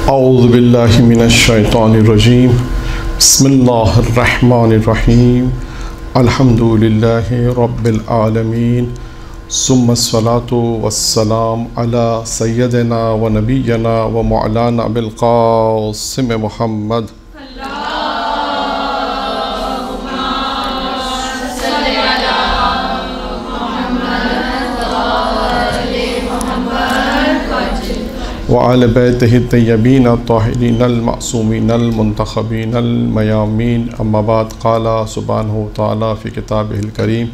औज़ु बिल्लाहि मिनश शैतानिर रजीम। बिस्मिल्लाहिर रहमानिर रहीम। अल्हम्दुलिल्लाहि रब्बिल आलमीन। सुम्मस्सलातु वस्सलाम अला सय्यदिना व नबिय्यना व मौलाना अबिल क़ासिम मुहम्मद। व आले बैतिहि तय्यबीन अत्ताहिरीन अल-मअसूमीन अल-मुंतखबीन अल-मयामीन। अम्मा बाद क़ाला सुब्हानहु तआला फ़ी किताबिहिल करीम।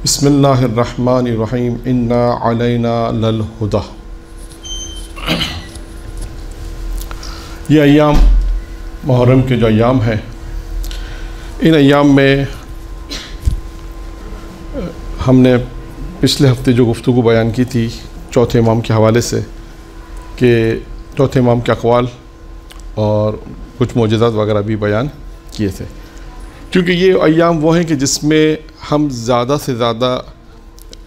बिस्मिल्लाहिर रहमानिर रहीम। इन्ना अलैना लल हुदा। ये अय्याम मुहर्रम के जो अय्याम हैं, इन अय्याम में हमने पिछले हफ्ते जो गुफ्तगू बयान की थी चौथे इमाम के हवाले से कि चौथे इमाम के अक़वाल और कुछ मोजज़ात वगैरह भी बयान किए थे, क्योंकि ये अय्याम वो हैं कि जिसमें हम ज़्यादा से ज़्यादा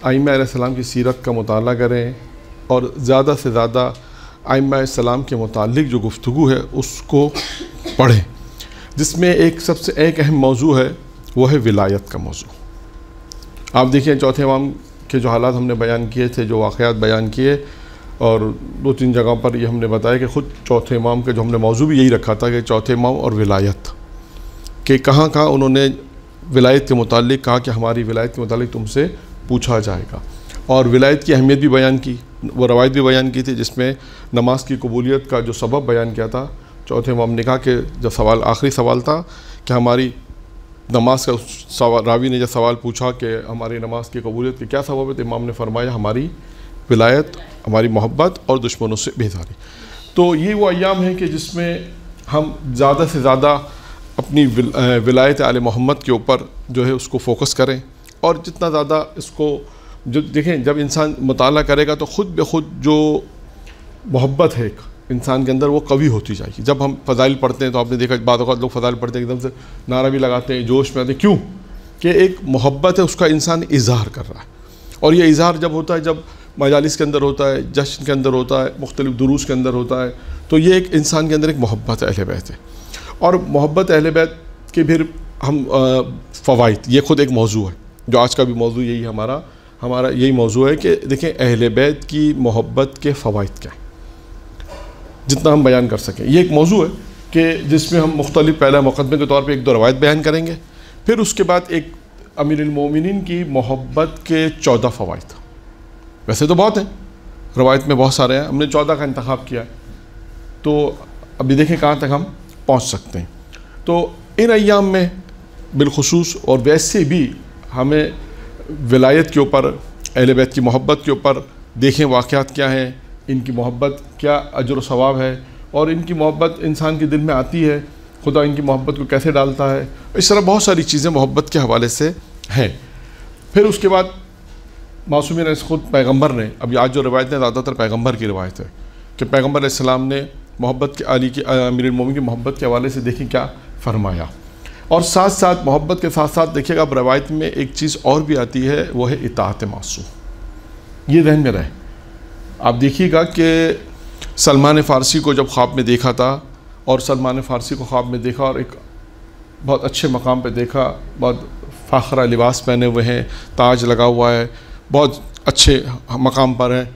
आइम्मा अलैहिस्सलाम की सीरत का मुताला करें और ज़्यादा से ज़्यादा आइम्मा अलैहिस्सलाम के मुतालिक जो गुफ्तगू है उसको पढ़ें, जिसमें एक सबसे एक अहम मौजू है, वो है विलायत का मौजू। आप देखिए चौथे इमाम के जो हालात हमने बयान किए थे, जो वाक़यात बयान किए, और दो तीन जगह पर ये हमने बताया कि ख़ुद चौथे इमाम के जो हमने मौजू भी यही रखा था कि चौथे इमाम और विलायत कि कहाँ कहाँ उन्होंने विलायत के मुतालिक कहा कि हमारी विलायत के मुतालिक तुमसे पूछा जाएगा, और विलायत की अहमियत भी बयान की, वो रवायत भी बयान की थी, जिसमें नमाज की कबूलियत का जो सबब बयान किया था। चौथे इमाम ने कहा कि जब सवाल आखिरी सवाल था कि हमारी नमाज का सवाल, रावी ने जब सवाल पूछा कि हमारी नमाज की कबूलियत की क्या सबब है, तो इमाम ने फरमाया हमारी विलायत, हमारी मोहब्बत और दुश्मनों से बेदारी। तो ये वो अय्याम है कि जिसमें हम ज़्यादा से ज़्यादा अपनी विलायत आले मोहम्मद के ऊपर जो है उसको फ़ोकस करें, और जितना ज़्यादा इसको जो देखें, जब इंसान मुताला करेगा तो ख़ुद ब खुद जो मोहब्बत है एक इंसान के अंदर वो कवी होती जाएगी। जब हम फ़ज़ाइल पढ़ते हैं तो आपने देखा बाद लोग फ़ज़ाइल पढ़ते हैं एकदम से नारा भी लगाते हैं, जोश में आते हैं, क्यों कि एक मोहब्बत है, उसका इंसान इज़हार कर रहा है। और ये इज़हार जब होता है, जब मजालिस के अंदर होता है, जश्न के अंदर होता है, मुख्तलिफ़ दुरूस के अंदर होता है, तो ये एक इंसान के अंदर एक मोहब्बत अहले बैत है। और मोहब्बत अहले बैत के फिर हम फ़वाइद, ये ख़ुद एक मौजू है, जो आज का भी मौजू यही हमारा यही मौजू है कि देखें अहले बैत की मोहब्बत के फ़वाइद क्या हैं, जितना हम बयान कर सकें। ये एक मौजू है कि जिसमें हम मुख्तलिफ़ पहला मुक़दमे के तौर पर एक दो रवायत बयान करेंगे, फिर उसके बाद एक अमीरुल मोमिनीन की मोहब्बत के 14 फ़वाइद। वैसे तो बहुत हैं, रवायत में बहुत सारे हैं, हमने 14 का इंतखाब किया है, तो अभी देखें कहाँ तक हम पहुँच सकते हैं। तो इन अय्याम में बिलखुसूस और वैसे भी हमें विलायत के ऊपर, अहले बैत की मोहब्बत के ऊपर देखें वाक़यात क्या हैं, इनकी मोहब्बत क्या अजर व सवाब है, और इनकी मोहब्बत इंसान के दिल में आती है, खुदा इनकी मोहब्बत को कैसे डालता है। इस तरह बहुत सारी चीज़ें मोहब्बत के हवाले से हैं। फिर उसके बाद मासूमीन ने ख़ुद पैगंबर ने, अभी आज जो रवायत है ज़्यादातर पैगंबर की रवायत है कि पैगंबर अलैहिस्सलाम ने मोहब्बत के अली की अमीरुल मोमिनीन की मोहब्बत के हवाले से देखें क्या फरमाया। और साथ साथ मोहब्बत के साथ साथ देखिएगा अब रवायत में एक चीज़ और भी आती है, वो है इताअत मासूम। ये ध्यान में रहे। आप देखिएगा कि सलमान फ़ारसी को जब ख्वाब में देखा था, और सलमान फ़ारसी को ख्वाब में देखा और एक बहुत अच्छे मकाम पर देखा, बहुत फ़ाखरा लिबास पहने हुए हैं, ताज लगा हुआ है, बहुत अच्छे मकाम पर है,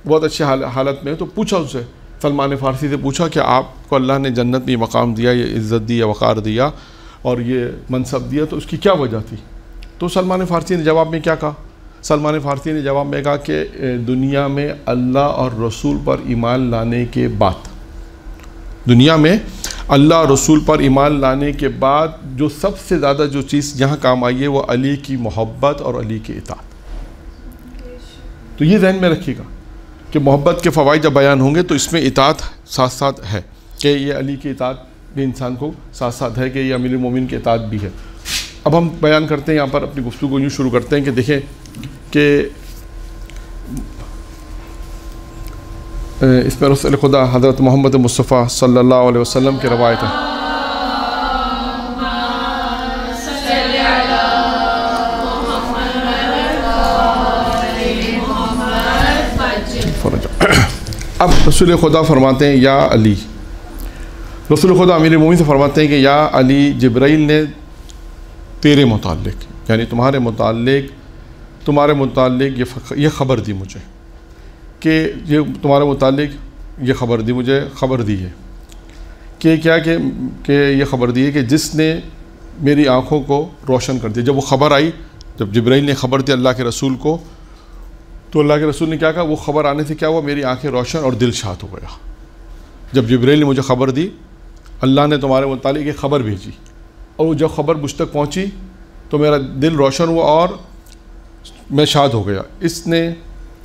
बहुत अच्छे हालत में है। तो पूछा उससे, सलमान फ़ारसी से पूछा कि आपको अल्लाह ने जन्नत में मकाम दिया, ये इज़्ज़त दी, वक़ार दिया और ये मनसब दिया, तो उसकी क्या वजह थी? तो सलमान फ़ारसी ने जवाब में क्या कहा? सलमान फ़ारसी ने जवाब में कहा कि दुनिया में अल्लाह और रसूल पर ईमान लाने के बाद, दुनिया में अल्लाह और रसूल पर ईमान लाने के बाद जो सबसे ज़्यादा जो चीज़ यहाँ काम आई है वो अली की मोहब्बत और अली की इताअत। तो ये ध्यान में रखिएगा कि मोहब्बत के फ़वाइद जब बयान होंगे तो इसमें इताअत साथ साथ है, कि ये अली की इताअत भी इंसान को साथ साथ है, कि ये अमीरुल मोमिनीन की इताअत भी है। अब हम बयान करते हैं यहाँ पर, अपनी गुफ्तगू को यूँ शुरू करते हैं कि देखें कि इसमें रसूल खुदा हज़रत मोहम्मद मुस्तफ़ा सल्लल्लाहु अलैहि वसल्लम की रवायत है। अब रसूल खुदा फरमाते हैं, या अली, रसूल खुदा अमीर मोमिन से फरमाते हैं कि या अली, जिब्राइल ने तेरे मुताल्लिक, यानी तुम्हारे मुताल्लिक ये ख़बर दी मुझे कि ये तुम्हारे मुताल्लिक ये ख़बर दी मुझे, ख़बर दी है कि क्या कि ये ख़बर दी है कि जिसने मेरी आँखों को रोशन कर दिया। जब वो ख़बर आई, जब जिब्राइल ने ख़बर दी अल्लाह के रसूल को, तो अल्लाह के रसूल ने क्या कहा, वो ख़बर आने से क्या हुआ, मेरी आँखें रोशन और दिल शाद हो गया। जब जिब्राइल ने मुझे ख़बर दी, अल्लाह ने तुम्हारे मुतालिक एक ख़बर भेजी, और जब ख़बर मुझ तक पहुँची तो मेरा दिल रोशन हुआ और मैं शाद हो गया। इसने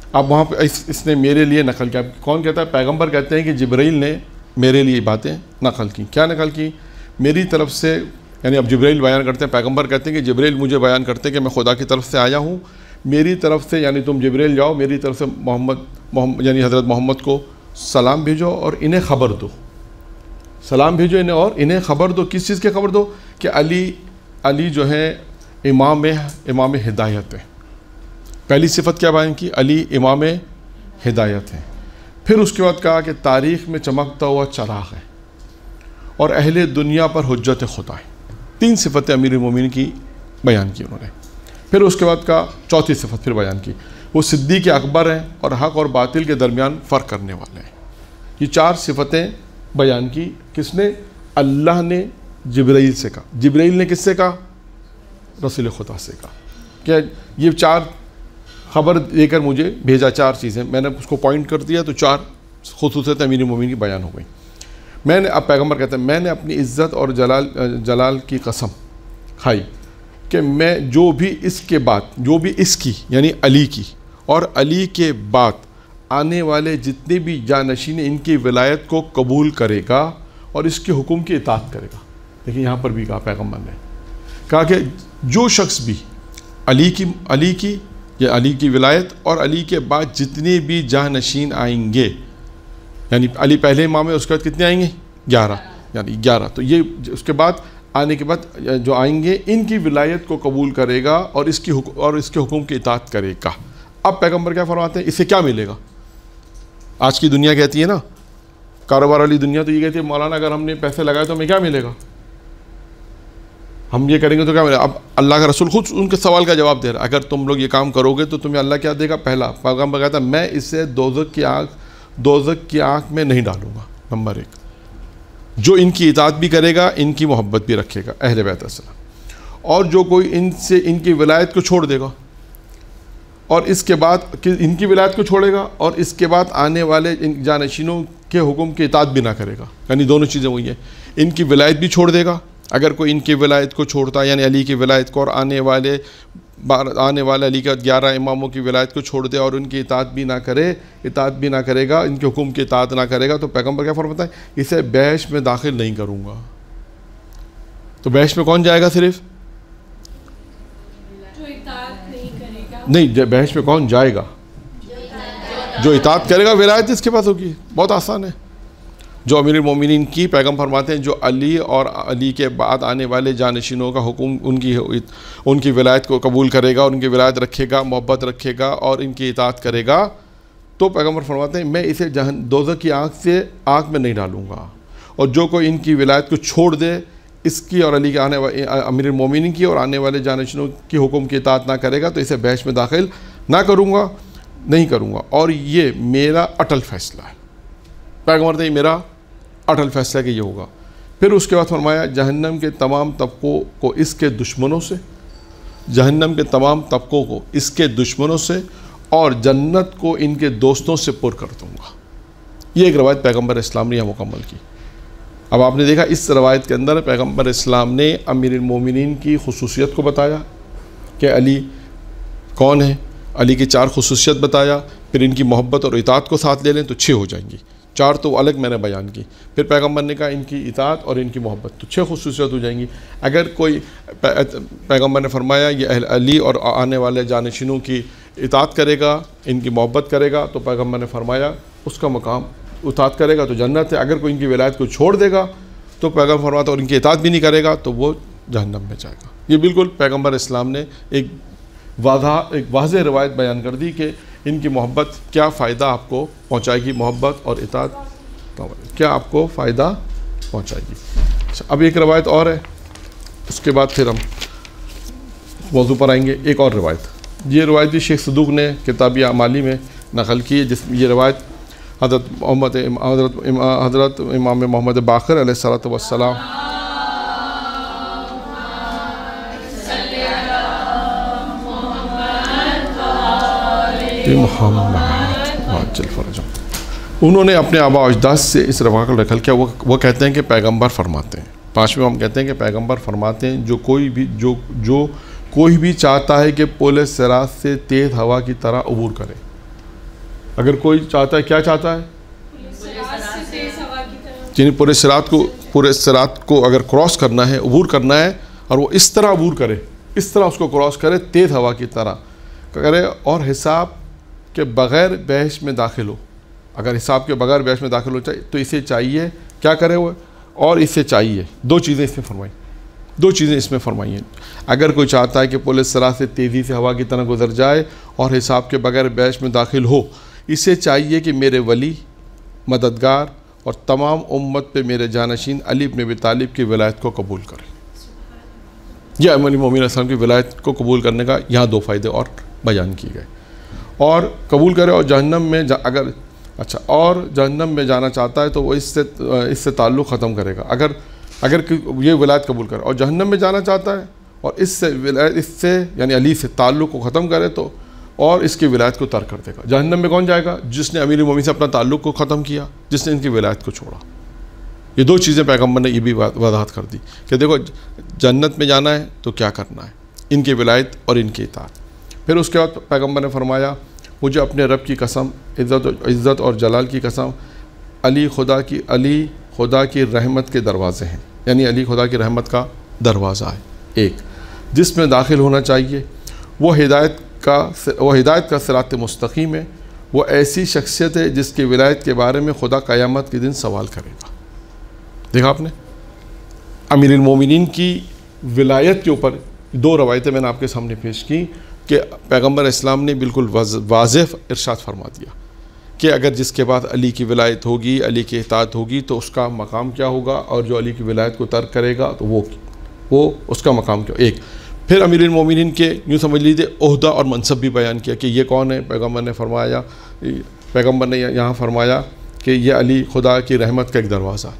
अब वहाँ पे इसने मेरे लिए नकल किया। कौन कहता है? पैगंबर कहते हैं कि जिब्राइल ने मेरे लिए बातें नकल की। क्या नकल की? मेरी तरफ से, यानी अब जिब्राइल बयान करते हैं, पैगंबर कहते हैं कि जिब्राइल मुझे बयान करते हैं कि मैं खुदा की तरफ से आया हूँ, मेरी तरफ से, यानी तुम जिब्राइल जाओ, मेरी तरफ से मोहम्मद यानी हज़रत मोहम्मद को सलाम भेजो और इन्हें ख़बर दो, सलाम भेजो इन्हें और इन्हें ख़बर दो। किस चीज़ की ख़बर दो? कि अली जो है इमाम हिदायत है। पहली सिफत क्या बयान की? अली इमाम हिदायत है। फिर उसके बाद कहा कि तारीख़ में चमकता हुआ चराग़ है और अहले दुनिया पर हुज्जत खुदा है। 3 सिफतें अमीर मोमिन की बयान की उन्होंने। फिर उसके बाद का चौथी सिफत फिर बयान की, वो सिद्दीक़ अकबर हैं और हक़ और बातिल के दरमियान फ़र्क करने वाले हैं। ये 4 सिफतें बयान की। किसने? अल्लाह ने जिब्राइल से कहा। जिब्राइल ने किससे कहा? रसूल खुदा से कहा। क्या ये 4 ख़बर देकर मुझे भेजा, 4 चीज़ें मैंने उसको पॉइंट कर दिया, तो 4 खुसूसियत अमीर मोमिन की बयान हो गई। मैंने, अब पैगंबर कहते हैं, मैंने अपनी इज़्ज़त और जलाल की कसम खाई कि मैं जो भी इसके बाद, जो भी इसकी यानी अली की और अली के बाद आने वाले जितने भी जानशीन इनकी विलायत को कबूल करेगा और इसके हुक्म की इताअत करेगा। देखिए यहाँ पर भी कहा पैगंबर ने, कहा कि जो शख्स भी अली की विलायत और अली के बाद जितने भी जानशीन आएंगे, यानी अली पहले इमाम है, उसके बाद कितने आएंगे? 11, यानी 11। तो ये उसके बाद आने के बाद जो आएंगे इनकी विलायत को कबूल करेगा और इसके हुक्म की इताअत करेगा। अब पैगंबर क्या फरमाते हैं, इससे क्या मिलेगा? आज की दुनिया कहती है ना, कारोबार वाली दुनिया तो ये कहती है, मौलाना अगर हमने पैसे लगाए तो हमें क्या मिलेगा, हम ये करेंगे तो क्या मिलेगा। अब अल्लाह का रसूल खुद उनके सवाल का जवाब दे रहा है, अगर तुम लोग ये काम करोगे तो तुम्हें अल्लाह क्या देगा? पहला, पैगंबर कहता है मैं इससे दोज़ख की आँख में नहीं डालूँगा। नंबर 1, जो इनकी इताअत भी करेगा, इनकी मोहब्बत भी रखेगा, अहले बैत अस्सलाम, और जो कोई इनसे इनकी विलायत को छोड़ देगा और इसके बाद इनकी विलायत को छोड़ेगा और इसके बाद आने वाले इन जानशीनों के हुक्म की इताअत भी ना करेगा, यानी दोनों चीज़ें वही हैं। इनकी विलायत भी छोड़ देगा, अगर कोई इनकी विलायत को छोड़ता है, यानी अली की विलायत को, और आने वाले अली के 11 इमामों की विलायत को छोड़ दे और उनकी इताअत भी ना करेगा, इनके हुक्म की इताअत ना करेगा, तो पैगंबर क्या फरमाता है? इसे बहश में दाखिल नहीं करूँगा। तो बहश में कौन जाएगा? सिर्फ नहीं, बहश में कौन जाएगा? जो इताअत करेगा, विलायत इसके पास होगी। बहुत आसान है। जो अमीरुल मोमिनीन की पैगंबर फरमाते हैं, जो अली और अली के बाद आने वाले जानशीनों का हुक्म, उनकी विलायत को कबूल करेगा, उनकी विलायत रखेगा, मोहब्बत रखेगा और इनकी इताअत करेगा, तो पैगंबर फरमाते हैं मैं इसे दोज़ख की आँख में नहीं डालूँगा। और जो कोई इनकी विलायत को छोड़ दे, इसकी और अली के आने वाले अमीरुल मोमिनीन की और आने वाले जानशीनों की हुक्म की इताअत ना करेगा, तो इसे बहश में दाखिल नहीं करूँगा। और ये मेरा अटल फ़ैसला है। पैगंबर ने मेरा अटल फ़ैसला कि ये होगा। फिर उसके बाद फरमाया, जहन्नम के तमाम तबकों को इसके दुश्मनों से और जन्नत को इनके दोस्तों से पुर कर दूँगा। ये एक रवायत पैगंबर इस्लाम ने यहाँ मुकम्मल की। अब आपने देखा इस रवायत के अंदर पैगंबर इस्लाम ने अमीरुल मोमिनीन की खुसूसियत को बताया कि अली कौन है, अली की 4 खुसूसियत बताया, फिर इनकी मोहब्बत और इताअत को साथ ले लें तो 6 हो जाएंगी, 4 तो अलग मैंने बयान की। फिर पैगंबर ने कहा इनकी इताअत और इनकी मोहब्बत, तो 6 खुसूसियत हो जाएंगी। अगर कोई पैगंबर ने फरमाया ये अली और आने वाले जानशीनों की इताअत करेगा, इनकी मोहब्बत करेगा, तो पैगंबर ने फरमाया उसका मकाम इताअत करेगा तो जन्नत है। अगर कोई इनकी विलायत को छोड़ देगा तो पैगंबर फरमाता और इनकी इताअत भी नहीं करेगा तो वो जहन्नम में जाएगा। ये बिल्कुल पैगंबर इस्लाम ने एक वाज़ेह रवायत बयान कर दी कि इनकी मोहब्बत क्या फ़ायदा आपको पहुँचाएगी, मोहब्बत और इताअत क्या आपको फ़ायदा पहुँचाएगी। अच्छा, अब एक रवायत और है, उसके बाद फिर हम मौजू पर आएंगे। एक और रवायत, ये रवायत भी शेख सदूक ने किताब अमाली में नकल की है, जिस ये रवायत हज़रत इमाम मोहम्मद बाक़र अलैहिस्सलातु वस्सलाम उन्होंने अपने आबा अजदाद से इस रवायत को नकल किया। वो कहते हैं कि पैगंबर फरमाते हैं, 5वें हम कहते हैं कि पैगंबर फरमाते हैं, जो कोई भी चाहता है कि पुल सिरात से तेज़ हवा की तरह अबूर करे। अगर कोई चाहता है, क्या चाहता है, जिन्हें पूरे सिरात को अगर क्रॉस करना है, अबूर करना है, और वो इस तरह अबूर करे, इस तरह उसको क्रॉस करे, तेज़ हवा की तरह करे, और हिसाब के बग़ैर बहस में दाखिल हो। अगर हिसाब के बग़ैर बहस में दाखिल हो चाहिए तो इसे चाहिए क्या करे वो, और इसे चाहिए दो चीज़ें इसमें फरमाई हैं। अगर कोई चाहता है कि पुलिस सिरात से तेज़ी से हवा की तरह गुजर जाए और हिसाब के बग़ैर बहस में दाखिल हो, इसे चाहिए कि मेरे वली, मददगार और तमाम उम्मत पे मेरे जानशीन अली इब्न अबी तालिब की विलायत को कबूल करें। यह अमीरुल मोमिनीन अलैहिस्सलाम की विलायत को कबूल करने का यहाँ 2 फ़ायदे और बयान किए गए। और कबूल करे, और जहन्नम में और जहन्नम में जाना चाहता है तो वो इससे ताल्लुक़ ख़त्म करेगा। अगर ये विलायत कबूल करे और जहन्नम में जाना चाहता है और इससे यानी अली से ताल्लुक़ को ख़त्म करे तो और इसकी विलायत को तर्क कर देगा। जहन्नम में कौन जाएगा? जिसने अमीरुल मोमिनीन से अपना ताल्लुक़ को ख़त्म किया, जिसने इनकी विलायत को छोड़ा। ये 2 चीज़ें पैगम्बर ने ये भी वजाहत कर दी कि देखो जन्नत में जाना है तो क्या करना है, इनकी विलायत और इनकी इताअत। फिर उसके बाद पैगम्बर ने फरमाया, मुझे अपने रब की कसम, इज़्ज़त और जलाल की कसम, अली खुदा की रहमत के दरवाज़े हैं, यानी अली खुदा की रहमत का दरवाज़ा है एक, जिसमें दाखिल होना चाहिए। वो हिदायत का सिरात मुस्तकीम है। वो ऐसी शख्सियत है जिसकी विलायत के बारे में खुदा क़यामत के दिन सवाल करेगा। देखा आपने, अमीरुल मोमिनीन की विलायत के ऊपर 2 रवायतें मैंने आपके सामने पेश की कि पैगम्बर इस्लाम ने बिल्कुल वाज़ेह इरशाद फरमा दिया कि अगर जिसके बाद अली की विलायत होगी, अली की इताअत होगी तो उसका मकाम क्या होगा, और जो अली की विलायत को तर्क करेगा तो वो उसका मकाम क्या। एक फिर अमीरुल मोमिनीन के यूँ समझ लीजिए ओहदा और मनसब भी बयान किया कि ये कौन है। पैगम्बर ने यहाँ फरमाया कि ये अली खुदा की रहमत का एक दरवाज़ा,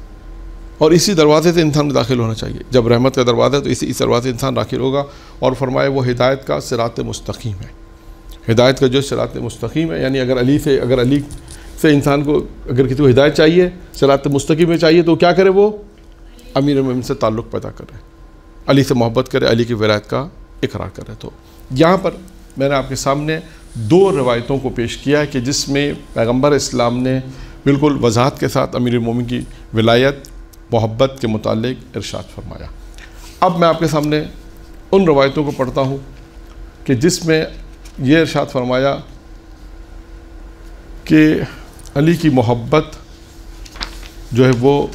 और इसी दरवाज़े से इंसान दाखिल होना चाहिए। जब रहमत का दरवाज़ा है तो इस दरवाज़े से इंसान दाखिल होगा। और फरमाया वो हिदायत का सिरात मुस्तकीम है। हिदायत का जो सिरात मुस्तकीम है, यानी अगर अली से इंसान को अगर किसी को हिदायत चाहिए, सिरात मुस्तकीम में चाहिए, तो क्या करे, वो अमीरुल मोमिनीन से ताल्लुक़ पैदा करे, अली से मोहब्बत करे, अली की विलायत का इकरार करे। तो यहाँ पर मैंने आपके सामने 2 रवायतों को पेश किया है कि जिसमें पैगम्बर इस्लाम ने बिल्कुल वजाहत के साथ अमीरुल मोमिनीन की विलायत, मोहब्बत के मुतालिक इरशाद फरमाया। अब मैं आपके सामने उन रवायतों को पढ़ता हूँ कि जिसमें यह इरशाद फरमाया कि अली की मोहब्बत जो है वो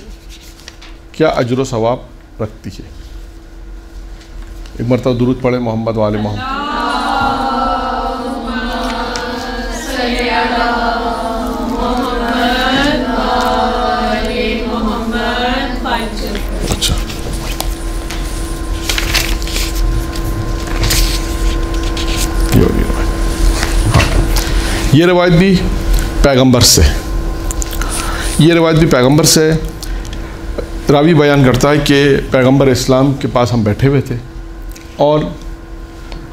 क्या अजर व सवाब रखती है। एक मरतबा दुरूद पढ़े मोहम्मद वाले मोहम्मद। अच्छा, ये रवायत भी पैगंबर से रावी बयान करता है कि पैगंबर इस्लाम के पास हम बैठे हुए थे और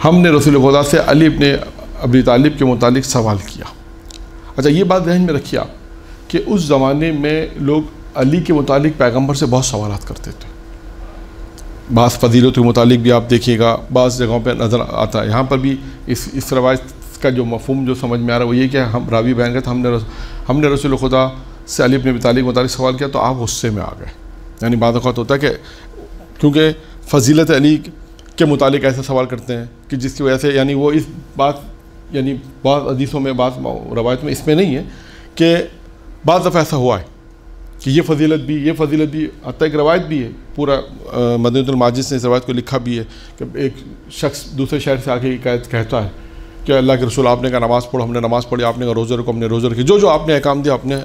हमने रसूल खुदा से अली इब्न अबी तालिब के मुतालिक सवाल किया। अच्छा, ये बात ध्यान में रखिए आप कि उस ज़माने में लोग अली के मुतालिक पैगंबर से बहुत सवालात करते थे। बाज़ फजीलत के मुतालिक भी आप देखिएगा, बाज़ जगहों पर नज़र आता है। यहाँ पर भी इस रवायत का जो मफ़हूम जो समझ में आ रहा है वो ये कि हम रावी बयान करते हमने रसूल खुदा से अली इब्न अबी तालिब के मुतालिक सवाल किया तो आप गुस्से में आ गए। यानी बाद वक़्त होता है कि क्योंकि फ़जीलत अली के मुतालिक ऐसा सवाल करते हैं कि जिसकी वजह से यानी वो इस बात यानी बाद हदीसों में, बाद रवायत में इसमें नहीं है कि बाद दफ़ा ऐसा हुआ है कि ये फ़जीलत भी हत्ता एक रवायत भी है। पूरा मदीनतुल माजिद ने इस रवायत को लिखा भी है कि एक शख्स दूसरे शहर से आके कहता है कि अल्लाह के रसूल आपने कहा नमाज़ पढ़ो, हमने नमाज़ पढ़ी, आपने कहा रोज़े रखो, हमने रोज़े रखी, जो आपने अहकाम दिया आपने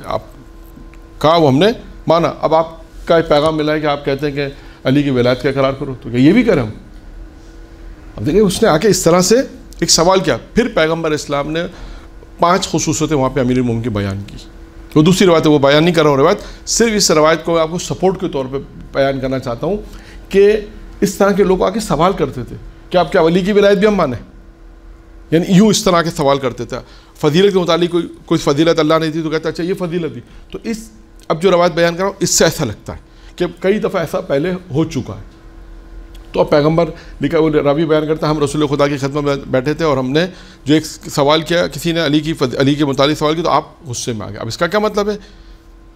कहा वो हमने माना। अब आप का एक पैगाम मिला है कि आप कहते हैं कि अली की विलायत का इकरार करो, तो क्या ये भी करें हम? अब देखिए उसने आके इस तरह से एक सवाल किया। फिर पैगम्बर इस्लाम ने 5 खुसूसियतें वहाँ पे अमीर मोमिन की बयान की। वो दूसरी रवायत है, वो बयान नहीं कर रहा हूँ रवायत, सिर्फ इस रवायत को आपको सपोर्ट के तौर पे बयान करना चाहता हूँ कि इस तरह के लोग आके सवाल करते थे कि आप क्या अली की विलायत भी हम माने, यानी यूँ इस तरह के सवाल करते थे। फजीलत के मुतालिक कोई फजीलत अल्लाह ने दी तो कहता अच्छा ये फजीलत दी। तो इस अब जो रवायत बयान कर रहा हूँ इससे ऐसा लगता है कि कई दफ़ा ऐसा पहले हो चुका है। तो अब पैगम्बर लिखा, वो रावी बयान करता है, हम रसूल खुदा की खिदमत में बैठे थे और हमने जो एक सवाल किया, किसी ने अली के मुतालिक सवाल किया तो आप गुस्से में आ गए। अब इसका क्या मतलब है?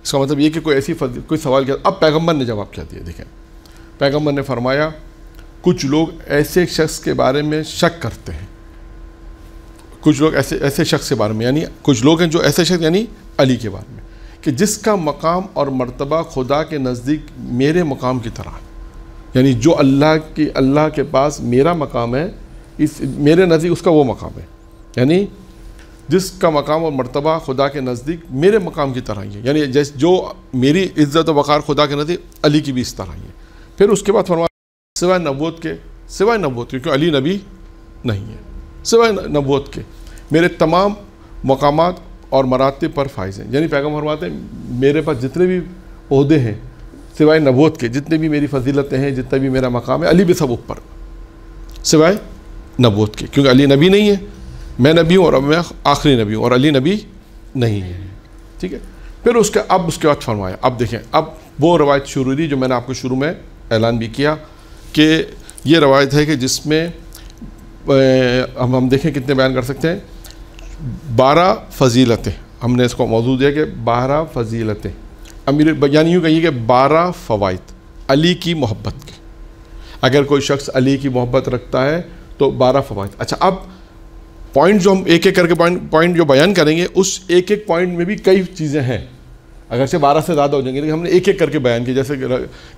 इसका मतलब ये कि कोई सवाल किया। अब पैगम्बर ने जवाब क्या दिया, देखें। पैगम्बर ने फरमाया कुछ लोग ऐसे शख्स के बारे में शक करते हैं, कुछ लोग ऐसे शख्स के बारे में, यानी कुछ लोग हैं जो ऐसे शख्स यानी अली के बारे में, कि जिसका मकाम और मर्तबा खुदा के नज़दीक मेरे मकाम की तरह है, यानी जो अल्लाह के पास मेरा मकाम है, इस मेरे नज़दीक उसका वो मकाम है, यानी जिसका मकाम और मर्तबा खुदा के नज़दीक मेरे मकाम की तरह ही है, यानी जैसे जो मेरी इज़्ज़त व वक़ार खुदा के नज़दीक अली की भी इस तरह ही है। फिर उसके बाद फरमाया सिवाय नबूवत के, क्योंकि अली नबी नहीं है, सिवाय नबूवत के मेरे तमाम मकामात और मरातिब पर फाइज हैं। यानी पैगम्बर फरमाते हैं मेरे पास जितने भी ओहदे हैं सिवाय नबूवत के, जितने भी मेरी फजीलतें हैं, जितना भी मेरा मकाम है, अली भी सब ऊपर सिवाय नबूवत के, क्योंकि अली नबी नहीं है, मैं नबी हूँ और अब मैं आखिरी नबी हूँ और अली नबी नहीं है। ठीक है। फिर उसके बाद फरमाया, अब देखें, अब वो रवायत शुरू हुई जो मैंने आपको शुरू में ऐलान भी किया कि ये रवायत है कि जिसमें हम देखें कितने बयान कर सकते हैं, 12 फजीलतें, हमने इसको मौजू दिया कि 12 फजीलतें, अमीर यानी यूँ कहिए कि 12 फ़वाइद अली की मोहब्बत के। अगर कोई शख्स अली की मोहब्बत रखता है तो 12 फ़वाइद। अच्छा, अब पॉइंट जो हम एक एक करके पॉइंट जो बयान करेंगे, उस एक एक पॉइंट में भी कई चीज़ें हैं, अगर से 12 से ज़्यादा हो जाएंगे, लेकिन हमने एक एक करके बयान किया। जैसे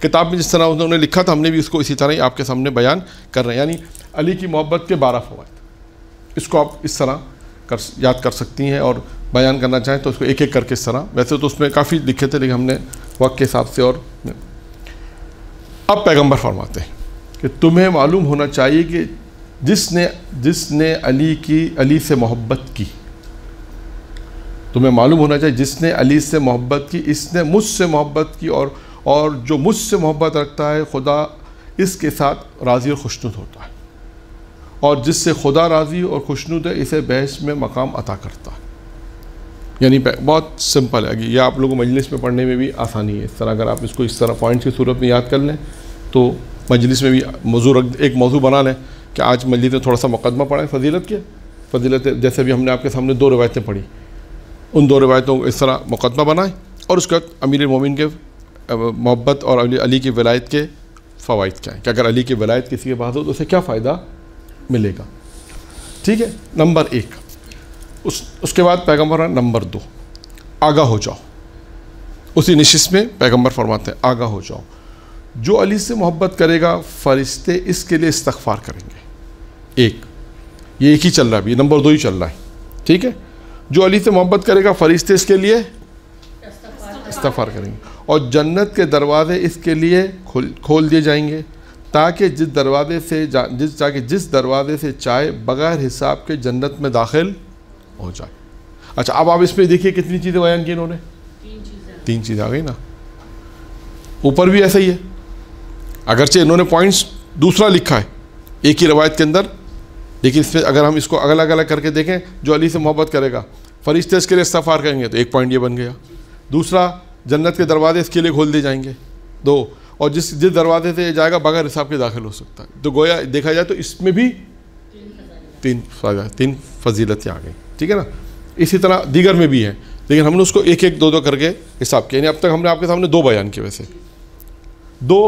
किताब में जिस तरह उन्होंने लिखा था, हमने भी इसको इसी तरह ही आपके सामने बयान कर रहे हैं, यानी अली की मोहब्बत के 12 फ़वाइद। इसको आप इस तरह याद कर सकती हैं और बयान करना चाहें तो उसको एक एक करके इस तरह, वैसे तो उसमें काफ़ी लिखे थे लेकिन हमने वक्त के हिसाब से। और अब पैगंबर फरमाते हैं कि तुम्हें मालूम होना चाहिए कि जिसने अली से मोहब्बत की, तुम्हें मालूम होना चाहिए जिसने अली से मोहब्बत की, इसने मुझसे मोहब्बत की, और जो मुझसे मोहब्बत रखता है खुदा इसके साथ राज़ी और खुशनुद होता है, और जिससे खुदा राज़ी और खुशनुद है इसे बहस में मकाम अता करता है। यानी बहुत सिंपल है, ये आप लोगों को मजलिस में पढ़ने में भी आसानी है। इस तरह अगर आप इसको इस तरह पॉइंट्स की सूरत में याद कर लें तो मजलिस में भी एक मौजू बना लें कि आज मजलिस में थोड़ा सा मुकदमा पढ़ें फजीलत, जैसे भी हमने आपके सामने 2 रवायतें पढ़ी, उन 2 रवायतों को इस तरह मुकदमा बनाएं और उसके बाद अमीर मोमिन के मोहब्बत और अली की विलायत के फ़वाइद क्या हैं, कि अगर अली की विलायत किसी के पास हो तो उसे क्या फ़ायदा मिलेगा। ठीक है, नंबर 1। उसके बाद पैगंबर नंबर 2, आगाह हो जाओ। उसी निशिस्त में पैगंबर फरमाते हैं आगाह हो जाओ, जो अली से मोहब्बत करेगा फरिश्ते इसके लिए इस्तग़फ़ार करेंगे। ये एक ही चल रहा है अभी, नंबर 2 ही चल रहा है। ठीक है, जो अली से मोहब्बत करेगा फरिश्ते इसके लिए इस्तग़फ़ार करेंगे, और जन्नत के दरवाज़े इसके लिए खोल दिए जाएंगे, ताकि जिस दरवाज़े से चाहे बग़ैर हिसाब के जन्नत में दाखिल हो जाए। अच्छा, अब आप इसमें देखिए कितनी चीज़ें बयान की इन्होंने, 3 चीज़ें आ गई ना। ऊपर भी ऐसा ही है, अगरचे इन्होंने पॉइंट्स दूसरा लिखा है एक ही रवायत के अंदर, लेकिन इसमें अगर हम इसको अलग अलग करके देखें, जो अली से मोहब्बत करेगा फरिश्ते इसके लिए इस्तग़फ़ार करेंगे, तो एक पॉइंट ये बन गया। दूसरा, जन्नत के दरवाजे इसके लिए खोल दिए जाएंगे, 2, और जिस दरवाजे से जाएगा बगैर हिसाब के दाखिल हो सकता है। तो गोया देखा जाए तो इसमें भी 3 फजीलतें आ गई। ठीक है ना। इसी तरह दीगर में भी है, लेकिन हमने उसको एक एक 2 करके हिसाब किया। यानी अब तक हमने आपके सामने 2 बयान किए, वैसे 2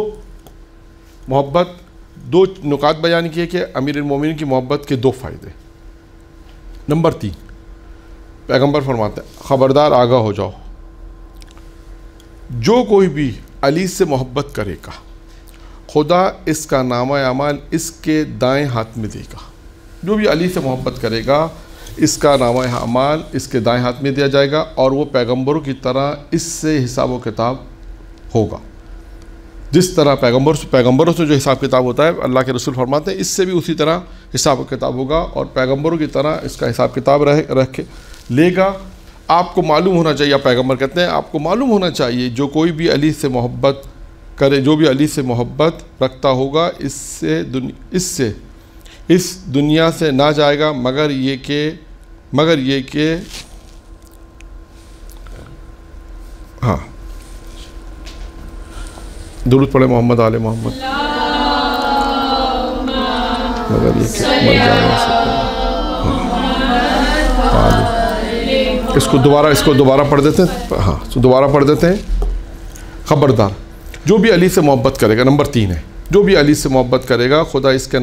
मोहब्बत, 2 नुकात बयान किए कि अमीर मोमिन की मोहब्बत के 2 फ़ायदे। नंबर 3, पैगंबर फरमाते हैं ख़बरदार आगाह हो जाओ, जो कोई भी अली से मोहब्बत करेगा खुदा इसका नामा अमाल इसके दाएं हाथ में देगा। जो भी अली से मोहब्बत करेगा इसका नामा अमाल इसके दाएं हाथ में दिया जाएगा, और वो पैगंबरों की तरह इससे हिसाब व किताब होगा। जिस तरह पैगंबरों से जो हिसाब किताब होता है, अल्लाह के रसूल फरमाते हैं इससे भी उसी तरह हिसाब किताब होगा और पैगंबरों की तरह इसका हिसाब किताब रख लेगा। आपको मालूम होना चाहिए, पैगंबर कहते हैं आपको मालूम होना चाहिए जो कोई भी अली से मोहब्बत करे, जो भी अली से मोहब्बत रखता होगा इससे इस दुनिया से ना जाएगा मगर ये कि हाँ, दुरूद पढ़े मोहम्मद आले मोहम्मद, मगर ये कि मर जाएगा। इसको दोबारा पढ़ देते हैं। हाँ, तो दोबारा पढ़ देते हैं। ख़बरदार जो भी अली से मोहब्बत करेगा, नंबर 3 है, जो भी अली से मोहब्बत करेगा खुदा इसका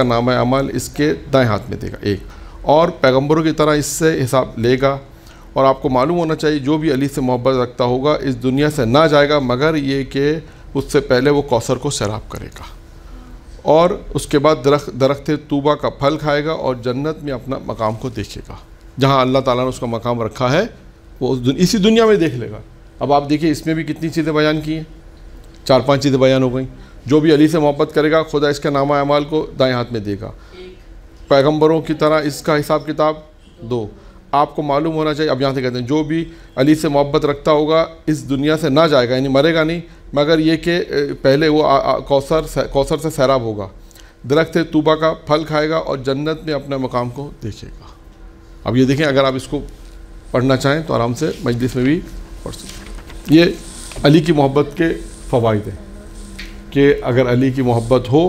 नाम अमल इसके दाएं हाथ में देगा, एक, और पैगंबरों की तरह इससे हिसाब लेगा। और आपको मालूम होना चाहिए जो भी अली से मोहब्बत रखता होगा इस दुनिया से ना जाएगा मगर ये कि उससे पहले वो कौसर को सैराब करेगा और उसके बाद दरख्त तूबा का फल खाएगा और जन्नत में अपना मकाम को देखेगा। जहाँ अल्लाह ताला ने उसका मकाम रखा है वो इसी दुनिया में देख लेगा। अब आप देखिए इसमें भी कितनी चीज़ें बयान की हैं, 4-5 चीज़ें बयान हो गई। जो भी अली से मोहब्बत करेगा खुदा इसके नामा अमाल को दाएं हाथ में देगा, पैगंबरों की तरह इसका हिसाब किताब 2। आपको मालूम होना चाहिए, अब यहाँ से कहते हैं जो भी अली से मोहब्बत रखता होगा इस दुनिया से ना जाएगा, यानी मरेगा नहीं, मगर ये कि पहले वो कौसर से सैराब होगा, दरख्त तूबा का फल खाएगा और जन्नत में अपने मकाम को देखेगा। अब ये देखें, अगर आप इसको पढ़ना चाहें तो आराम से मजलिस में भी पढ़ सकते। ये अली की मोहब्बत के फ़वाइद हैं कि अगर अली की मोहब्बत हो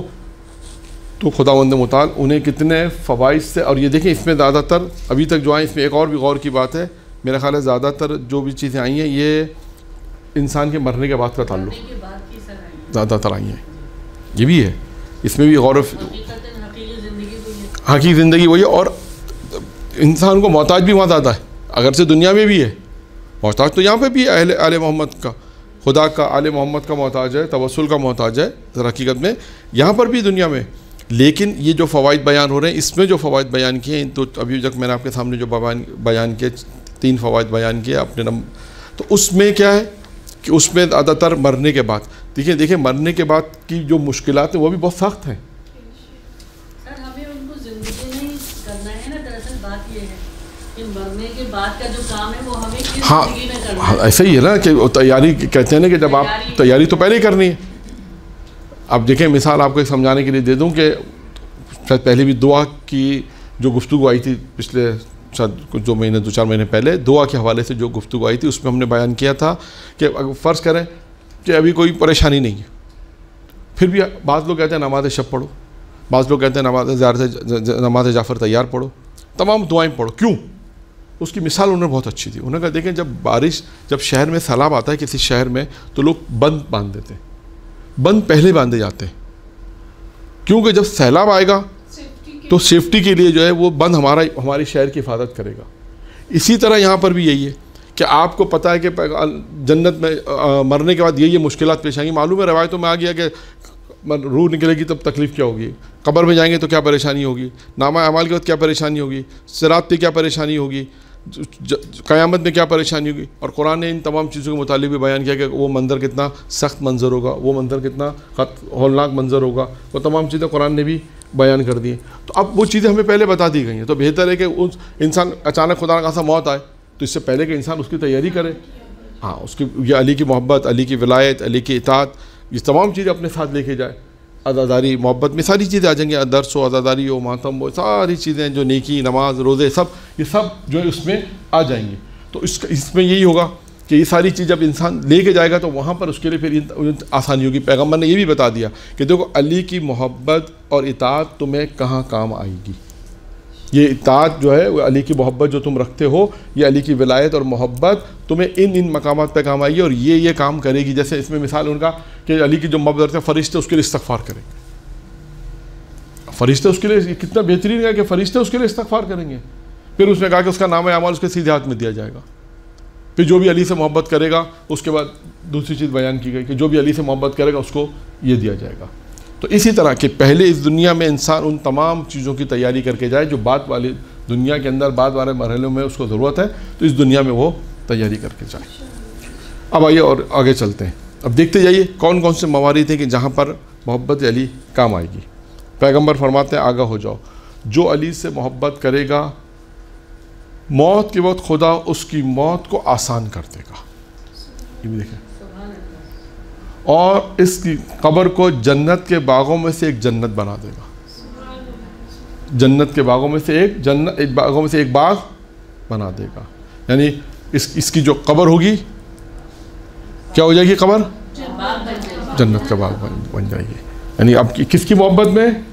तो खुदावंद मुताल उन्हें कितने फ़वाइद से। और ये देखें इसमें ज़्यादातर अभी तक जो आए, इसमें एक और भी गौर की बात है, मेरा ख़्याल है ज़्यादातर जो भी चीज़ें आई हैं ये इंसान के मरने के बाद का ताल्लुक़ ज़्यादातर आई हैं। ये भी है, इसमें भी गौर, हकीकी ज़िंदगी वही है। और इंसान को मोहताज भी वहाँ ज़्यादा है, अगर से दुनिया में भी है मोहताज, तो यहाँ पे भी आले मोहम्मद का, खुदा का, आले मोहम्मद का मोहताज है, तवस्सुल का मोहताज है हकीकत में, यहाँ पर भी दुनिया में। लेकिन ये जो फ़वाइद बयान हो रहे हैं, इसमें जो फ़वाइद बयान किए हैं, तो अभी तक मैंने आपके सामने जो बयान किए 3 फ़वाइद बयान किए अपने तो उसमें क्या है कि उसमें ज़्यादातर मरने के बाद, देखिए मरने के बाद की जो मुश्किलात हैं वो भी बहुत सख्त हैं। सर हमें उनको ज़िंदगी नहीं करना है ना, दरअसल बात ये है कि मरने के बाद का जो काम है वो हमें इस ज़िंदगी में करना है। ऐसा ही है ना कि तैयारी कहते हैं ना कि जब आप तैयारी तो पहले ही करनी है। अब देखें, मिसाल आपको एक समझाने के लिए दे दूं कि शायद पहले भी दुआ की जो गुफ्तगू आई थी पिछले शायद कुछ 2-4 महीने पहले, दुआ के हवाले से जो गुफ्तगू आई थी उसमें हमने बयान किया था कि अगर फ़र्ज़ करें कि अभी कोई परेशानी नहीं है, फिर भी बाज़ लोग कहते हैं नमाज शब पढ़ो, बाज़ लोग कहते हैं नमाज जाफ़र तैयार पढ़ो, तमाम दुआएँ पढ़ो। क्यों? उसकी मिसाल उन्होंने बहुत अच्छी थी। उन्होंने कहा देखें जब शहर में सैलाब आता है किसी शहर में तो लोग बंद बांध देते हैं, बंद पहले बांधे जाते हैं, क्योंकि जब सैलाब आएगा तो सेफ्टी के लिए जो है वो बंद हमारी शहर की हिफाजत करेगा। इसी तरह यहाँ पर भी यही है कि आपको पता है कि जन्नत में मरने के बाद ये मुश्किलात पेश आएंगी। मालूम है, रवायतों में आ गया कि रूह निकलेगी तब तकलीफ़ क्या होगी, कब्र में जाएंगे तो क्या परेशानी होगी, नामा अमाल के बाद क्या परेशानी होगी, सिरात पे क्या परेशानी होगी, क़यामत में क्या परेशानी होगी। और कुरान ने इन तमाम चीज़ों के मुतालिक भी बयान किया कि वो मंज़र कितना सख्त मंज़र होगा, वो मंज़र कितना हौलनाक मंज़र होगा, वो तमाम चीज़ें कुरान ने भी बयान कर दी हैं। तो अब वो चीज़ें हमें पहले बता दी गई हैं, तो बेहतर है कि उस इंसान अचानक खुदा का सा मौत आए तो इससे पहले कि इंसान उसकी तैयारी करे। हाँ, उसकी ये अली की मोहब्बत, अली की विलायत, अली की इताअत, ये तमाम चीज़ें अपने साथ लेके जाए। अज़ादारी, मोहब्बत में सारी चीज़ें आ जाएंगी, दर्स हो, अज़ादारी हो, मातम हो, सारी चीज़ें जो नेकी, नमाज, रोज़े, सब ये सब जो है उसमें आ जाएंगी। तो इसमें यही होगा कि ये सारी चीज़ जब इंसान लेके जाएगा तो वहाँ पर उसके लिए फिर आसानी होगी। पैगम्बर ने ये भी बता दिया कि देखो अली की मोहब्बत और इताअत तुम्हें कहाँ काम आएगी। ये इताअत जो है वो अली की मोहब्बत जो तुम रखते हो, ये अली की विलायत और मोहब्बत तुम्हें इन मकामात पे काम आएगी और ये काम करेगी। जैसे इसमें मिसाल उनका कि अली की जो मोहब्बत रखते हैं, फ़रिश्ते उसके लिए इस्तग़फ़ार करेंगे। फ़रिश्ते उसके लिए कितना बेहतरीन है कि फ़रिश्ते उसके लिए इस्तग़फ़ार करेंगे। फिर उसने कहा कि उसका नाम अमाल उसके सीधे हाथ में दिया जाएगा। फिर जो भी अली से मोहब्बत करेगा, उसके बाद दूसरी चीज़ बयान की गई कि जो भी अली से मोहब्बत करेगा उसको ये दिया जाएगा। तो इसी तरह कि पहले इस दुनिया में इंसान उन तमाम चीज़ों की तैयारी करके जाए जो बाद वाली दुनिया के अंदर बाद वाले मरहलों में उसको ज़रूरत है, तो इस दुनिया में वो तैयारी करके जाए। अब आइए और आगे चलते हैं। अब देखते जाइए कौन कौन से मवारिद थे कि जहाँ पर मोहब्बत अली काम आएगी। पैगंबर फरमाते हैं आगाह हो जाओ, जो अली से मोहब्बत करेगा मौत के वक्त खुदा उसकी मौत को आसान कर देगा। ये भी देखें, और इसकी कब्र को जन्नत के बागों में से एक जन्नत बना देगा। जन्नत के बागों में से एक बागों में से एक बाग बना देगा। यानी इसकी जो कब्र होगी क्या हो जाएगी? कब्र जन्नत का बाग बन जाएगी। यानी अब किसकी मोहब्बत में?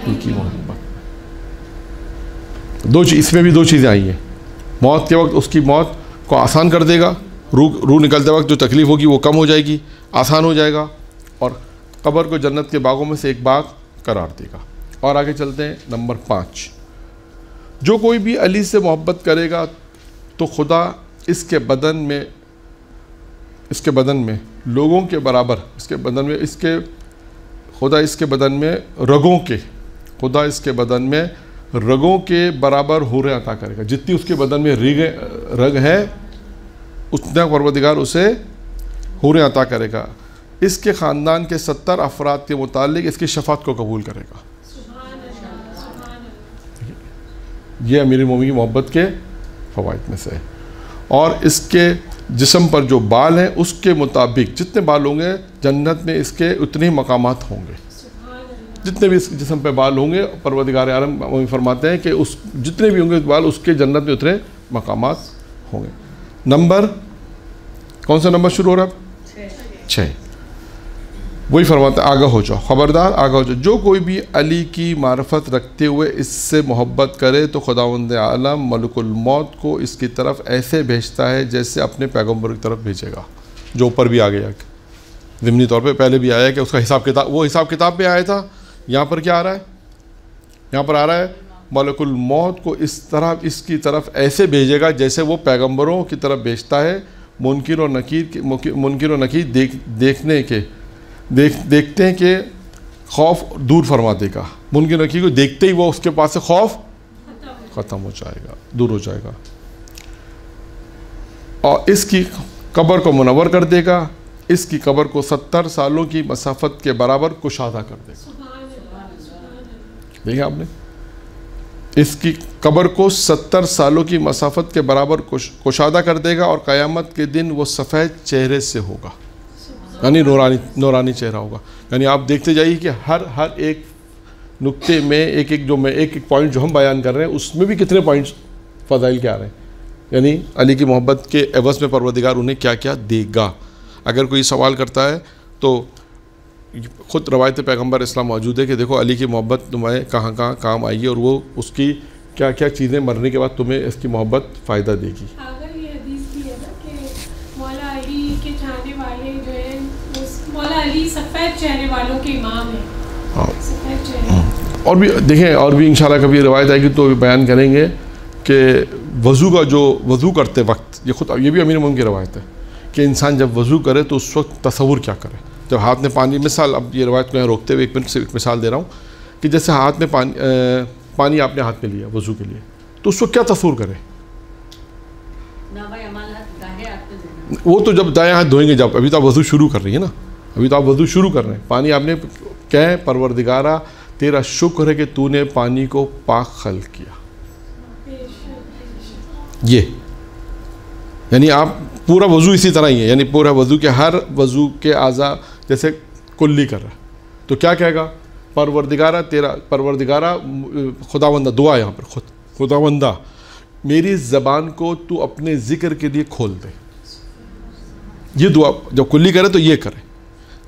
की मोहब्बत। दो चीज़, इसमें भी दो चीज़ें आई हैं। मौत के वक्त उसकी मौत को आसान कर देगा, रूह निकलते वक्त जो तकलीफ़ होगी वो कम हो जाएगी, आसान हो जाएगा, और कब्र को जन्नत के बागों में से एक बाग करार देगा। और आगे चलते हैं नंबर 5, जो कोई भी अली से मोहब्बत करेगा तो खुदा इसके बदन में लोगों के बराबर, खुदा इसके बदन में रगों के बराबर हुर्रें अता करेगा। जितनी उसके बदन में रग है उतना परवरदिगार उसे हुर्रें अता करेगा। इसके ख़ानदान के 70 अफराद के मुतालिक इसकी शफात को कबूल करेगा। ये अमीर मोमिन की मोहब्बत के फ़वाइद में से है। और इसके जिस्म पर जो बाल हैं उसके मुताबिक जितने बाल होंगे जन्नत में इसके उतने ही मकामात होंगे। जितने भी इस जिस्म पे बाल होंगे परवरदिगार आलम फरमाते हैं कि उस जितने भी होंगे बाल उसके जन्नत में उतने मकामात होंगे। नंबर कौन सा नंबर शुरू हो रहा है? 6। वही फरमाते हैं आगाह हो जाओ, ख़बरदार आगाह हो जाओ, जो कोई भी अली की मार्फत रखते हुए इससे मोहब्बत करे तो खुदावंद आलम मलकुल मौत को इसकी तरफ ऐसे भेजता है जैसे अपने पैगम्बर की तरफ भेजेगा। जो ऊपर भी आ गया ज़िमनी तौर पे पहले भी आया कि उसका हिसाब किताब, वो हिसाब किताब पे आया था। यहाँ पर क्या आ रहा है? यहाँ पर आ रहा है मलकुल मौत को इसकी तरफ ऐसे भेजेगा जैसे वो पैगम्बरों की तरफ भेजता है। मुनकिर और नकीर देखते हैं कि खौफ दूर फरमा देगा। मुनकिर नकीर को देखते ही वो उसके पास से खौफ ख़त्म हो जाएगा, दूर हो जाएगा, और इसकी कब्र को मुनव्वर कर देगा। इसकी कब्र को 70 सालों की मसाफत के बराबर कुशादा कर देगा। देखिए आपने, इसकी कब्र को 70 सालों की मसाफत के बराबर कुशादा कर देगा, और क़यामत के दिन वो सफ़ेद चेहरे से होगा, यानी नूरानी चेहरा होगा। यानी आप देखते जाइए कि हर एक नुक्ते में एक पॉइंट जो हम बयान कर रहे हैं उसमें भी कितने पॉइंट्स फ़ज़ाइल के आ रहे हैं। यानी अली की मोहब्बत के एवज़ में परवरदिगार उन्हें क्या क्या देगा। अगर कोई सवाल करता है तो ख़ुद रवायत पैगम्बर इस्लाम मौजूद है कि देखो अली की मोहब्बत तुम्हें कहाँ कहाँ काम आएगी और वो उसकी क्या क्या चीज़ें मरने के बाद तुम्हें इसकी मोहब्बत फ़ायदा देगी। अगर ये हदीस भी है ना कि मौला अली के चाहने वाले जो है मौला अली सफ़ेद चेहरे वालों के इमाम हैं। हाँ, सफ़ेद चेहरे। और भी देखें, और भी इंशाल्लाह कभी रवायत आएगी तो बयान करेंगे कि वज़ू का जो वज़ू करते वक्त ये भी अमीर मोमिन की रवायत है कि इंसान जब वज़ू करे तो उस वक्त तसव्वुर क्या करे। जब हाथ में पानी, मिसाल, अब ये रवायत को यहाँ रोकते हुए एक मिसाल दे रहा हूँ कि जैसे हाथ में पानी आपने हाथ में लिया वज़ू के लिए, तो उस वक्त क्या तसव्वुर करे? वो तो जब दाएँ हाथ धोएंगे, जब अभी तो आप वज़ू शुरू कर रही है ना, अभी तो आप वज़ू शुरू कर रहे हैं, पानी आपने कह परवरदिगारा तेरा शुक्र है कि तूने पानी को पाक खल किया। ये यानी आप पूरा वज़ू इसी तरह ही है, यानी पूरा वज़ू के हर वज़ू के आज़ा जैसे कुल्ली कर रहा है, तो क्या कहेगा? परवरदिगारा खुदावंदा, दुआ यहाँ पर खुदावंदा मेरी ज़बान को तू अपने ज़िक्र के लिए खोल दे। ये दुआ जब कुल्ली करे तो ये करे,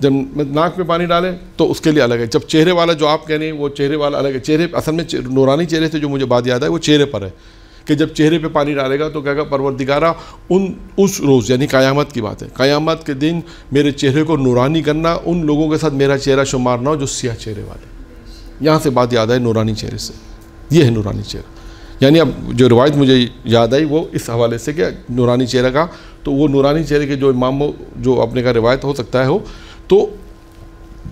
जब नाक में पानी डाले तो उसके लिए अलग है। जब चेहरे वाला जो आप कह रहे हैं वो चेहरे वाला अलग है। चेहरे असल में नूरानी चेहरे से जो मुझे बात याद है वो चेहरे पर है कि जब चेहरे पे पानी डालेगा तो कहेगा परवरदिगारा उस रोज़, यानी क़यामत की बात है, क़यामत के दिन मेरे चेहरे को नूरानी करना, उन लोगों के साथ मेरा चेहरा शुमार ना हो जो सियाह चेहरे वाले। यहाँ से बात याद है नूरानी चेहरे से, ये है नूरानी चेहरा। यानी अब जो रिवायत मुझे याद आई वो इस हवाले से कि नूरानी चेहरा का, तो वो नूरानी चेहरे के जो इमाम जो अपने का रिवायत हो सकता है हो, तो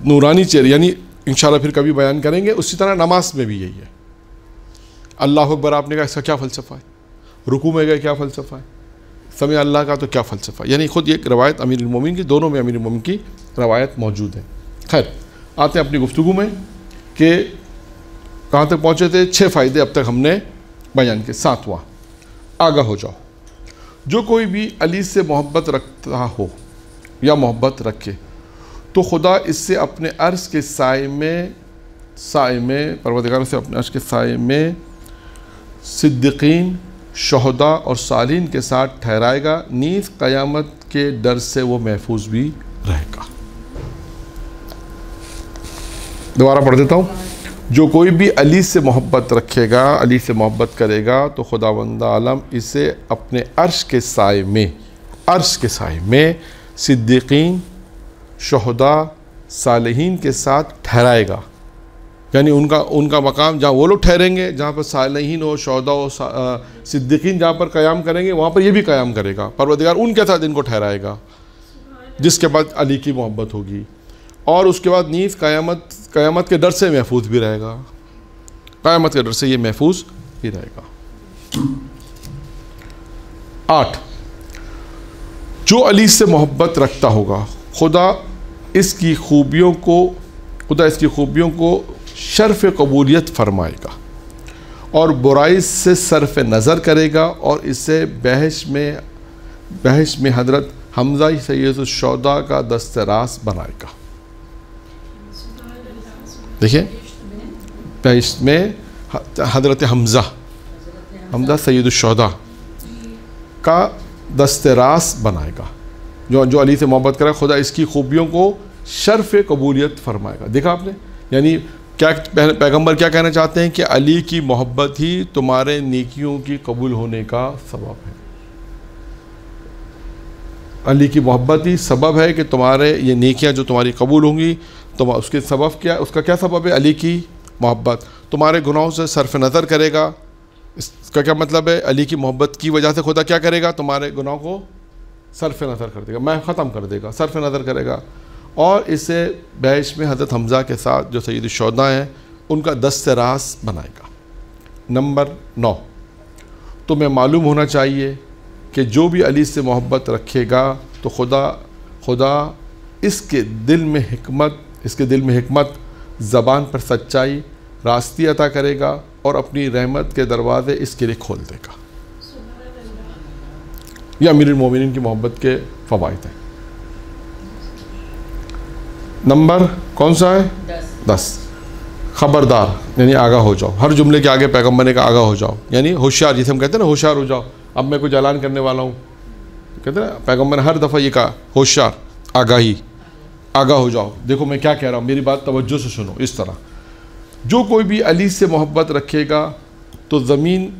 नूरानी चेहरे यानी इंशाल्लाह फिर कभी बयान करेंगे। उसी तरह नमाज में भी यही है। अल्लाह अकबर आपने कहा, इसका क्या फ़लसफ़ा है? रुकू में गए क्या फ़लसफ़ा है? समय अल्लाह का तो क्या फ़लसफ़ा, यानी ख़ुद एक रवायत अमीरुल मोमिनीन की, दोनों में अमीरुल मोमिनीन की रवायत मौजूद है। खैर आते हैं अपनी गुफ्तगू में कि कहाँ तक पहुँचे थे। 6 फ़ायदे अब तक हमने बयान किए। 7वां, आगाह हो जाओ। जो कोई भी अली से मोहब्बत रखता हो या मोहब्बत रखे तो खुदा इससे अपने अर्श के साए में परवरदिगार से अपने अर्श के साए में सिद्दीकीन, शहदा और सालीन के साथ ठहराएगा, नीज़ क़यामत के डर से वो महफूज भी रहेगा। दोबारा पढ़ देता हूँ। जो कोई भी अली से मोहब्बत रखेगा, अली से मोहब्बत करेगा तो खुदावंद आलम इसे अपने अर्श के साए में सिद्दीकीन, शहदा, सालिहीन के साथ ठहराएगा, यानी उनका मकाम जहाँ वो लोग ठहरेंगे, जहाँ पर सालिहीन हो, शहदा हो, सिद्दीकीन जहाँ पर क़याम करेंगे वहाँ पर ये भी क़याम करेगा। परवरदिगार उनके साथ इनको ठहराएगा, जिसके बाद अली की मोहब्बत होगी। और उसके बाद नीज़ क़यामत के डर से महफूज भी रहेगा, क़यामत के डर से ये महफूज भी रहेगा। 8, जो अली से मोहब्बत रखता होगा खुदा इसकी खूबियों को शर्फ कबूलियत फरमाएगा और बुराई से सरफ नज़र करेगा और इसे बहश में हज़रत हमज़ा सैयदुश्शुहदा का दस्तरास बनाएगा। देखिए, बहश में हज़रत हमज़ा सैयदुश्शुहदा का दस्तरास बनाएगा। जो अली से मोहब्बत करेगा खुदा इसकी खूबियों को शर्फ कबूलियत फरमाएगा। देखा आपने, यानी क्या पैगंबर क्या कहना चाहते हैं कि अली की मोहब्बत ही तुम्हारे नेकियों की कबूल होने का सबब है। अली की मोहब्बत ही सबब है कि तुम्हारे ये नेकियां जो तुम्हारी कबूल होंगी, तो उसके सबब क्या, उसका क्या सबब है? अली की मोहब्बत। तुम्हारे गुनाहों से सरफ नज़र करेगा। इसका क्या मतलब है? अली की मोहब्बत की वजह से खुदा क्या करेगा? तुम्हारे गुनाहों को सरफ नज़र कर देगा, मैं ख़त्म कर देगा, सरफ नज़र करेगा। और इसे बहश में हज़रत हमज़ा के साथ जो सैयदुश्शुहदा हैं उनका दस्तरास बनाएगा। नंबर 9, तुम्हें मालूम होना चाहिए कि जो भी अली से मोहब्बत रखेगा तो खुदा इसके दिल में हिकमत, ज़बान पर सच्चाई, रास्ती अता करेगा और अपनी रहमत के दरवाज़े इसके लिए खोल देगा। यह अमीरुल मोमिनीन की मोहब्बत के फ़वाइद हैं। नंबर कौन सा है? 10। ख़बरदार, यानी आगाह हो जाओ। हर जुमले के आगे पैगम्बर ने कहा आगाह हो जाओ, यानी होशियार, जिसे हम कहते हैं ना होशियार हो जाओ। अब मैं कुछ ऐलान करने वाला हूँ, कहते हैं ना, पैगम्बर ने हर दफ़ा ये कहा होशियार, आगाह हो जाओ, देखो मैं क्या कह रहा हूँ, मेरी बात तवज्जो से सुनो। इस तरह जो कोई भी अली से मोहब्बत रखेगा तो ज़मीन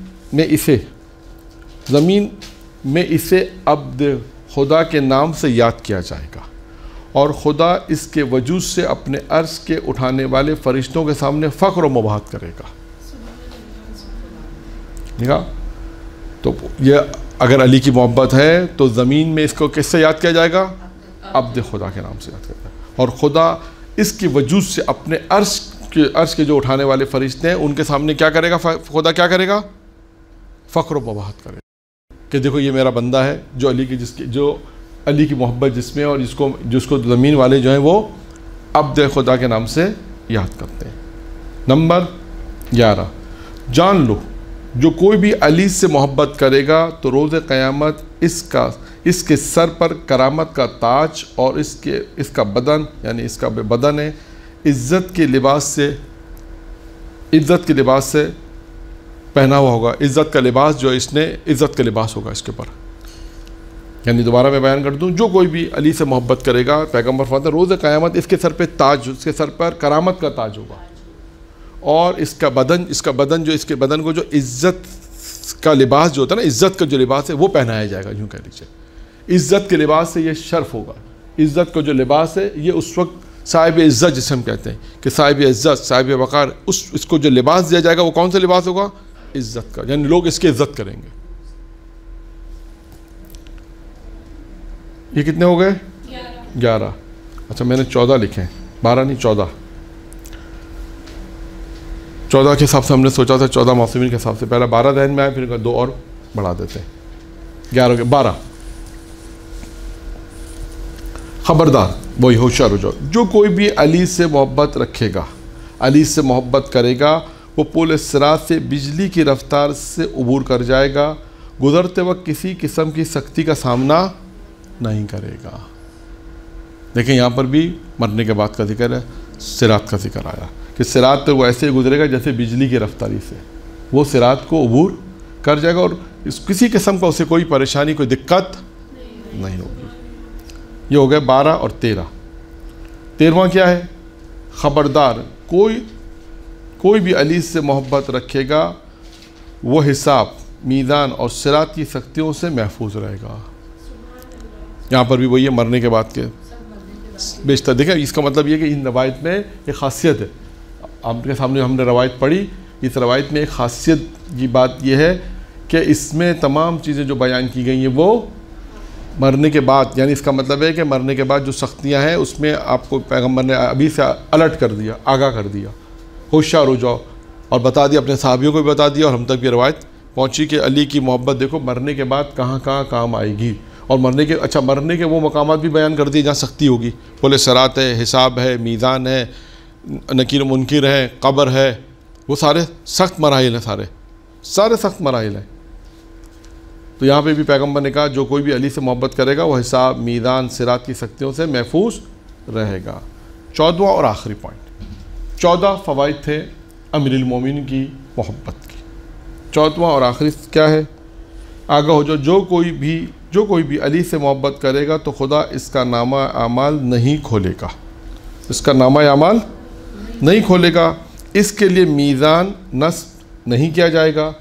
में इसे अब्द खुदा के नाम से याद किया जाएगा और खुदा इसके वजूद से अपने अर्श के उठाने वाले फरिश्तों के सामने फ़ख्र और मुबाहत करेगा। देखा, तो ये अगर अली की मोहब्बत है तो ज़मीन में इसको किससे याद किया जाएगा? अब्द खुदा के नाम से याद किया जाएगा। और खुदा इसके वजूद से अपने अर्श के जो उठाने वाले फरिश्ते हैं उनके सामने क्या करेगा? खुदा क्या करेगा? फ़ख्र और मुबाहत करेगा कि देखो ये मेरा बंदा है जो अली की मोहब्बत जिसमें, और जिसको ज़मीन वाले जो हैं वो अब्द खुदा के नाम से याद करते हैं। नंबर 11, जान लो जो कोई भी अली से मोहब्बत करेगा तो रोज़ क़यामत इसके सर पर करामत का ताज और इसका बदन, यानी इसका बदन है, इज़्ज़त के लिबास से पहना हुआ होगा। इज़्ज़त का लिबास जो इसने, इज़्ज़त का लिबास होगा इसके ऊपर। यानी दोबारा मैं बयान कर दूं, जो कोई भी अली से मोहब्बत करेगा, पैगम्बर फरमाते हैं रोज़ क़यामत इसके सर पे ताज, इसके सर पर करामत का ताज होगा और इसका बदन जो इसके बदन को जो इज़्ज़त का लिबास जो होता है ना, इज़्ज़त का जो लिबास है वो पहनाया जाएगा। यूँ कह लीजिए इज़्ज़त के लिबास से ये शर्फ होगा। इज़्ज़त का जो लिबास है ये उस वक्त साहिब इज़्ज़त जिसे हम कहते हैं कि साहिब इज़्ज़त, साहिब वक़ार, इसको जो लिबास दिया जाएगा वो कौन सा लिबास होगा? इज़्ज़त का, यानी लोग इसकी इज़्ज़त करेंगे। ये कितने हो गए? 11। अच्छा मैंने 14 लिखे हैं, 12 नहीं 14। 14 के हिसाब से हमने सोचा था 14 मासूमीन के हिसाब से, पहले 12 ध्यान में आए, फिर 2 और बढ़ा देते हैं, 11 हो गए। 12 ख़बरदार, वही होशियार हो जाओ, जो कोई भी अली से मोहब्बत रखेगा, अली से मोहब्बत करेगा, वो पुल सिरात से बिजली की रफ्तार से उबूर कर जाएगा, गुज़रते वक्त किसी किस्म की सख्ती का सामना नहीं करेगा। देखें यहाँ पर भी मरने के बाद का जिक्र है, सिरात का जिक्र आया कि सिरात पे वो ऐसे गुजरेगा जैसे बिजली की रफ्तारी से वो सिरात को उबूर कर जाएगा और किसी किस्म का उसे कोई परेशानी, कोई दिक्कत नहीं होगी। ये हो गए 12 और 13। 13वां क्या है? ख़बरदार, कोई भी अली से मोहब्बत रखेगा वो हिसाब, मीज़ान और सिरात की सख्तियों से महफूज रहेगा। यहाँ पर भी वही है, मरने के बाद के बेशतर। देखें, इसका मतलब ये कि इन रवायत में एक ख़ासियत है, आपके सामने हमने रवायत पढ़ी, इस रवायत में एक ख़ासियत की बात यह है कि इसमें तमाम चीज़ें जो बयान की गई हैं वो मरने के बाद, यानी इसका मतलब है कि मरने के बाद जो सख्तियाँ हैं उसमें आपको पैगम्बर ने अभी से अलर्ट कर दिया, आगाह कर दिया, होशियार हो जाओ, और बता दिया, अपने सहाबियों को भी बता दिया और हम तक ये रवायत पहुँची कि अली की मोहब्बत देखो मरने के बाद कहाँ कहाँ काम आएगी। और मरने के वो मकामात भी बयान कर दिए जहाँ सख्ती होगी। बोले सरात है, हिसाब है, मीज़ान है, नकीर मुनकिर है, कब्र है, वो सारे सख्त मराहिल हैं, सारे सख्त मराहिल हैं। तो यहाँ पे भी पैगम्बर ने कहा जो कोई भी अली से मोहब्बत करेगा वो हिसाब, मीज़ान, सिरात की सख्तियों से महफूज रहेगा। 14वां और आखिरी पॉइंट, 14 फ़वाइद थे अमीरुल मोमिनीन की मोहब्बत की। 14वां और आखिरी क्या है? आगाह हो जाओ, जो कोई भी अली से मोहब्बत करेगा तो खुदा इसका नामा आमाल नहीं खोलेगा, इसका नामा आमाल नहीं खोलेगा, इसके लिए मीज़ान नस्ब नहीं किया जाएगा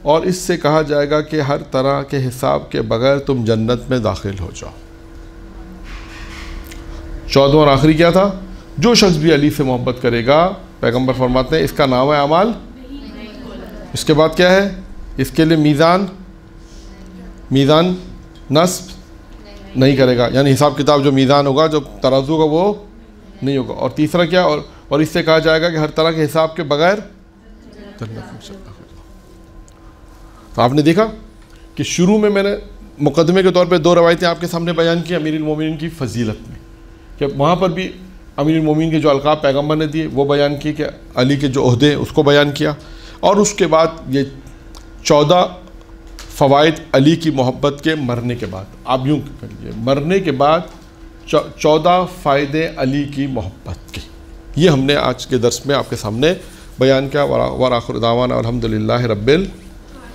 और इससे कहा जाएगा कि हर तरह के हिसाब के बगैर तुम जन्नत में दाखिल हो जाओ। 14वां और आखिरी क्या था? जो शख्स भी अली से मोहब्बत करेगा, पैगंबर फरमाते हैं इसका नामा आमाल, इसके बाद क्या है? इसके लिए मीज़ान नस्ब नहीं करेगा, यानी हिसाब किताब जो मीज़ान होगा, जो तराजू का, वो नहीं होगा। और तीसरा क्या? और इससे कहा जाएगा कि हर तरह के हिसाब के बगैर जन्नत में। तो आपने देखा कि शुरू में मैंने मुकदमे के तौर पे 2 रवायतें आपके सामने बयान की अमीरुल मोमिनीन की फजीलत में, कि वहाँ पर भी अमीरुल मोमिनीन के जो अलकाब पैगम्बर ने दिए वो बयान किए, कि अली के जो ओहदे उसको बयान किया, और उसके बाद ये 14 फ़वाइद अली की मोहब्बत के मरने के बाद। आप यूँ करिए, मरने के बाद 14 फ़ायदे अली की मोहब्बत के, ये हमने आज के दर्स में आपके सामने बयान किया। व आखिर दावाना अल्हम्दुलिल्लाहि रब्बिल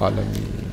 आलमीन।